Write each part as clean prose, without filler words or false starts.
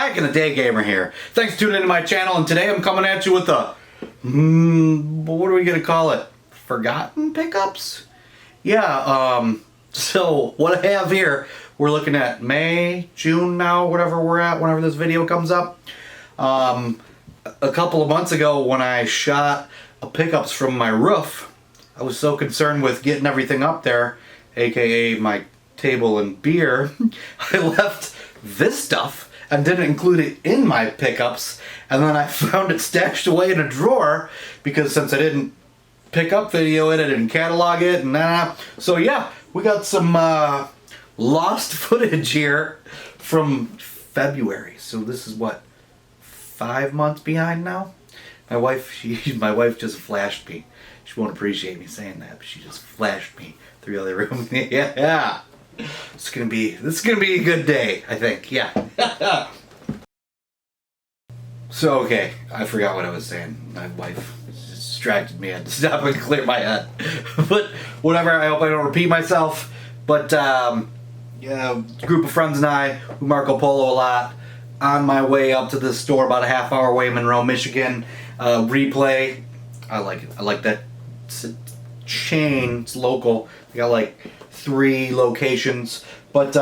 back in the day gamer here. Thanks for tuning into my channel, and today I'm coming at you with a, what are we gonna call it? Forgotten pickups? Yeah, so what I have here, we're looking at May, June now, whatever we're at, whenever this video comes up. A couple of months ago when I shot pickups from my roof, I was so concerned with getting everything up there, aka my table and beer, I left this stuff and didn't include it in my pickups, and then I found it stashed away in a drawer because since I didn't pick up video it, I didn't catalog it, and so yeah, we got some lost footage here from February. So this is what, 5 months behind now? My wife just flashed me. She won't appreciate me saying that, but she just flashed me through the other room. Yeah. This is gonna be a good day, I think. Yeah. So okay, I forgot what I was saying. My wife distracted me. I had to stop and clear my head. But whatever. I hope I don't repeat myself. But yeah, a group of friends and I who Marco Polo a lot. On my way up to this store, about a half-hour away in Monroe, Michigan. Replay. I like it. I like that. It's a chain. It's local. They got like 3 locations, but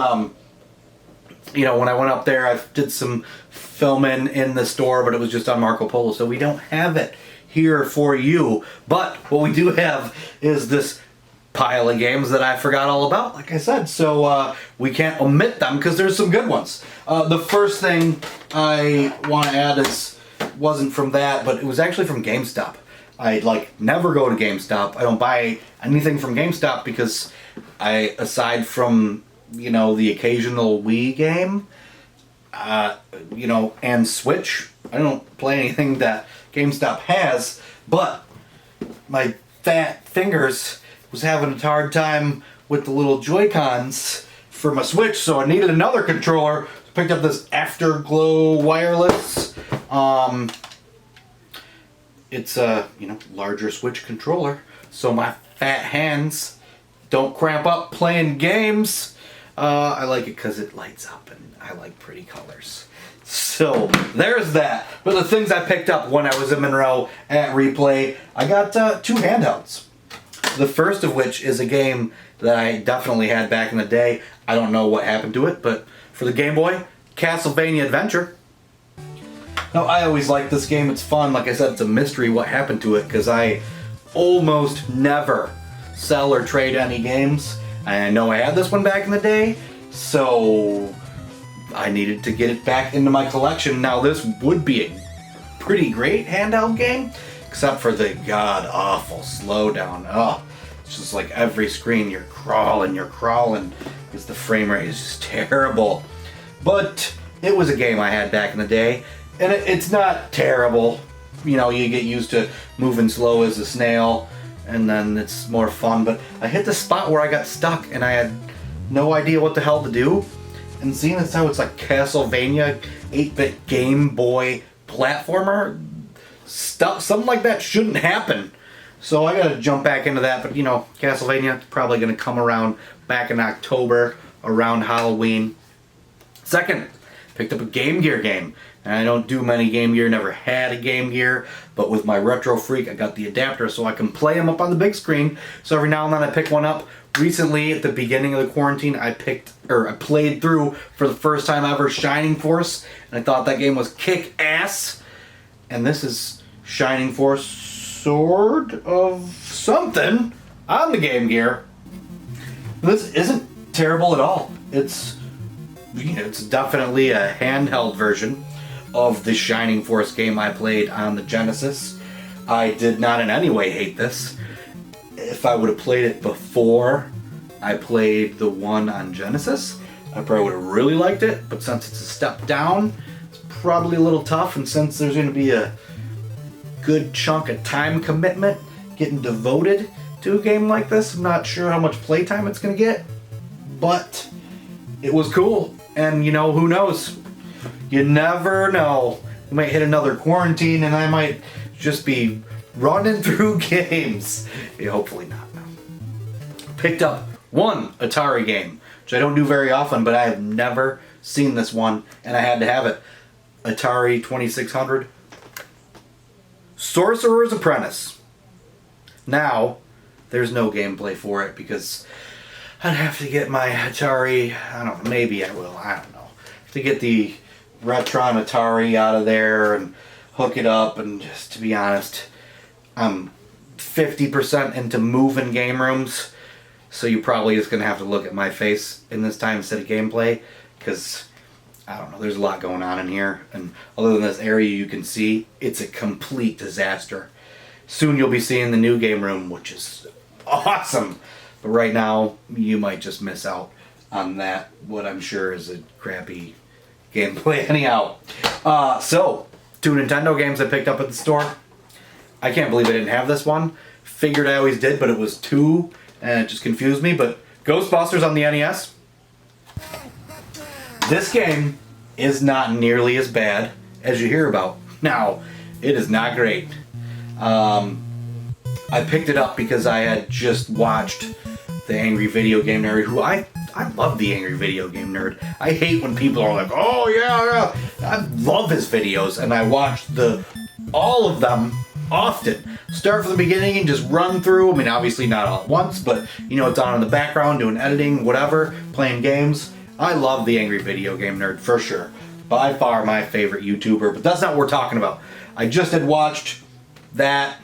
you know, when I went up there, I did some filming in the store, but it was just on Marco Polo, so we don't have it here for you. But what we do have is this pile of games that I forgot all about, like I said, so we can't omit them because there's some good ones. The first thing I want to add wasn't from that, but it was actually from GameStop. I never go to GameStop. I don't buy anything from GameStop because aside from, you know, the occasional Wii game, you know, and Switch, I don't play anything that GameStop has, but my fat fingers was having a hard time with the little Joy-Cons for my Switch, so I needed another controller. Picked up this Afterglow wireless. It's a, you know, larger Switch controller, so my fat hands don't cramp up playing games. I like it because it lights up and I like pretty colors. So there's that. But the things I picked up when I was in Monroe at Replay, I got 2 handhelds. The first of which is a game that I definitely had back in the day. I don't know what happened to it, but for the Game Boy, Castlevania Adventure. Now, I always like this game. It's fun. Like I said, it's a mystery what happened to it because I almost never sell or trade any games. I know I had this one back in the day, so I needed to get it back into my collection. Now, this would be a pretty great handheld game, except for the god-awful slowdown. Oh, it's just like every screen you're crawling, because the frame rate is just terrible. But it was a game I had back in the day. And it's not terrible. You know, you get used to moving slow as a snail, and then it's more fun. But I hit the spot where I got stuck, and I had no idea what the hell to do. And seeing as how it's like Castlevania, 8-bit Game Boy platformer, something like that shouldn't happen. So I gotta jump back into that. But, you know, Castlevania is probably gonna come around back in October, around Halloween. Second, picked up a Game Gear game. And I don't do many Game Gear, never had a Game Gear, but with my Retro Freak I got the adapter so I can play them up on the big screen. So every now and then I pick one up. Recently, at the beginning of the quarantine, I played through for the first time ever Shining Force, and I thought that game was kick-ass. And this is Shining Force Sword of something on the Game Gear. This isn't terrible at all. It's definitely a handheld version of the Shining Force game I played on the Genesis. I did not in any way hate this. If I would have played it before I played the one on Genesis, I probably would have really liked it, but since it's a step down, it's probably a little tough, and since there's going to be a good chunk of time commitment getting devoted to a game like this, I'm not sure how much playtime it's going to get, but it was cool, and you know, who knows? You never know. We might hit another quarantine and I might just be running through games. Yeah, hopefully not. No. Picked up one Atari game, which I don't do very often, but I have never seen this one and I had to have it. Atari 2600. Sorcerer's Apprentice. Now, there's no gameplay for it because I'd have to get my Atari, I don't know, maybe I will, I don't know. To get the Retron Atari out of there and hook it up, and just to be honest, I'm 50% into moving game rooms, so you probably just gonna have to look at my face in this time instead of gameplay, because I don't know, there's a lot going on in here, and other than this area you can see, it's a complete disaster. Soon you'll be seeing the new game room, which is awesome, but right now you might just miss out on that, what I'm sure is a crappy gameplay anyhow. So, 2 Nintendo games I picked up at the store. I can't believe I didn't have this one. Figured I always did, but it was 2, and it just confused me. But Ghostbusters on the NES. This game is not nearly as bad as you hear about. Now, it is not great. I picked it up because I had just watched the Angry Video Game Nerd, who I love the Angry Video Game Nerd. I hate when people are like, oh yeah. I love his videos, and I watched all of them often. Start from the beginning and just run through. I mean, obviously not all at once, but you know, it's on in the background, doing editing, whatever, playing games. I love the Angry Video Game Nerd, for sure. By far my favorite YouTuber, but that's not what we're talking about. I just had watched the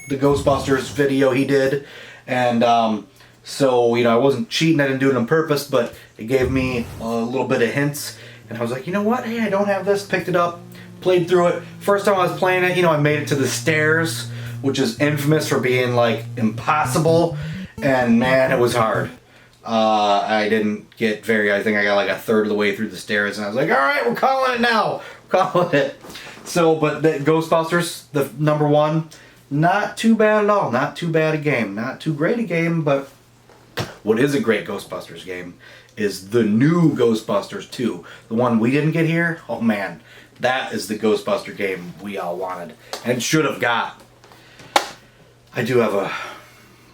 Ghostbusters video he did, and so, you know, I wasn't cheating, I didn't do it on purpose, but it gave me a little bit of hints, and I was like, you know what, hey, I don't have this, picked it up, played through it. First time I was playing it, you know, I made it to the stairs, which is infamous for being, like, impossible, and man, it was hard. I didn't get I think I got like a third of the way through the stairs, and I was like, alright, we're calling it now, we're calling it. So, but the Ghostbusters, the #1, not too bad at all, not too bad a game, not too great a game, but what is a great Ghostbusters game is the new Ghostbusters 2. The one we didn't get here, oh man, that is the Ghostbuster game we all wanted and should have got. I do have a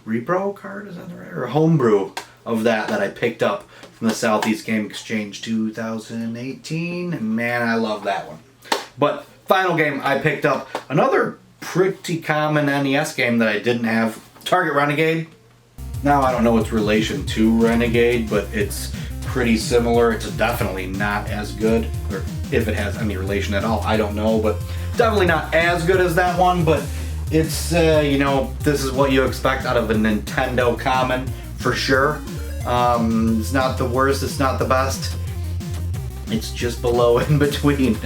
repro card, is that right? Or a homebrew of that I picked up from the Southeast Game Exchange 2018, and man, I love that one. But final game I picked up, another pretty common NES game that I didn't have, Target Renegade. Now, I don't know its relation to Renegade, but it's pretty similar. It's definitely not as good, or if it has any relation at all, I don't know, but definitely not as good as that one, but it's, you know, this is what you expect out of a Nintendo Common, for sure. It's not the worst, it's not the best. It's just below in between.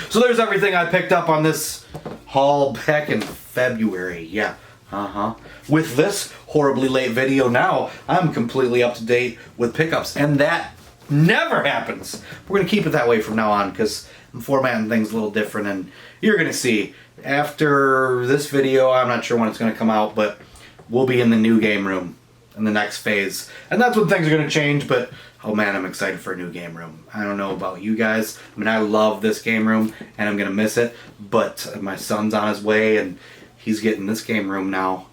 So there's everything I picked up on this haul back in February, yeah. With this horribly late video now, I'm completely up to date with pickups, and that never happens. We're gonna keep it that way from now on, because I'm formatting things a little different, and you're gonna see after this video, I'm not sure when it's gonna come out, but we'll be in the new game room in the next phase, and that's when things are gonna change. But oh man, I'm excited for a new game room. I don't know about you guys, I mean, I love this game room and I'm gonna miss it, but my son's on his way and he's getting this game room now.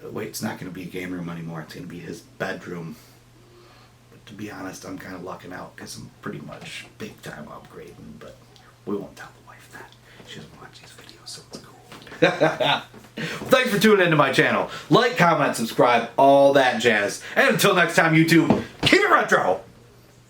Wait, it's not going to be a game room anymore. It's going to be his bedroom. But to be honest, I'm kind of lucking out because I'm pretty much big time upgrading. But we won't tell the wife that. She doesn't watch these videos, so it's cool. Thanks for tuning into my channel. Like, comment, subscribe, all that jazz. And until next time, YouTube, keep it retro!